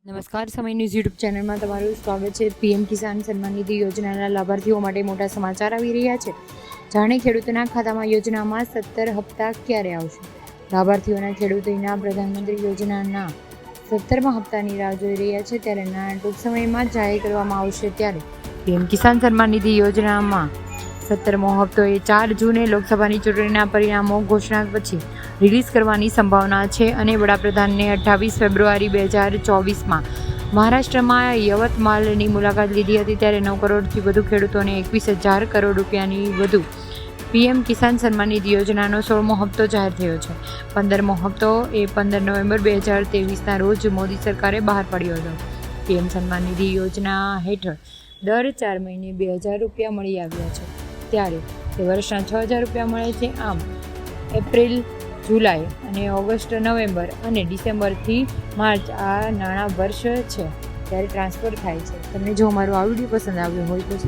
નમસ્કાર, સમય news YouTube ચેનલમાં તમારું સ્વાગત છે। પીએમ કિસાન સન્માન નિધિ યોજનાના લાભાર્થીઓ માટે મોટા સમાચાર આવી રહ્યા છે। જાણે ખેડૂતોના ખાતામાં યોજનામાં 17 હપ્તા ક્યારે આવશે? લાભાર્થીઓના ખેડૂતોના પ્રધાનમંત્રી યોજનાના 17મા હપ્તાની રાહ જોઈ રહ્યા છે, ત્યારે નાણાં ટૂંક સમયમાં જાહેર કરવામાં આવશે। ત્યારે પીએમ કિસાન સન્માન નિધિ યોજનામાં 17મો હપ્તો એ 4 જૂને લોકસભાની ચૂંટણીના પરિણામો ઘોષણા પછી રિલીઝ કરવાની સંભાવના છે અને વડાપ્રધાનને 28 ફેબ્રુઆરી 2024માં મહારાષ્ટ્રમાં યવતમાલની મુલાકાત લીધી હતી, ત્યારે 9 કરોડથી વધુ ખેડૂતોને 21,000 કરોડ રૂપિયાની વધુ પીએમ કિસાન સન્માન નિધિ યોજનાનો 16મો હપ્તો જાહેર થયો છે। 15મો હપ્તો એ 15 નવેમ્બર 2023ના રોજ મોદી સરકારે બહાર પાડ્યો હતો। પીએમ સન્માન નિધિ યોજના હેઠળ દર 4 મહિને 2,000 રૂપિયા મળી આવ્યા છે, ત્યારે તે વર્ષના 6,000 રૂપિયા મળે છે। આમ એપ્રિલ, જુલાઈ અને ઓગસ્ટ, નવેમ્બર અને ડિસેમ્બરથી માર્ચ આ નાણાં વર્ષ છે ત્યારે ટ્રાન્સફર થાય છે। તમને જો અમારો આ વિડીયો પસંદ આવ્યો હોય તો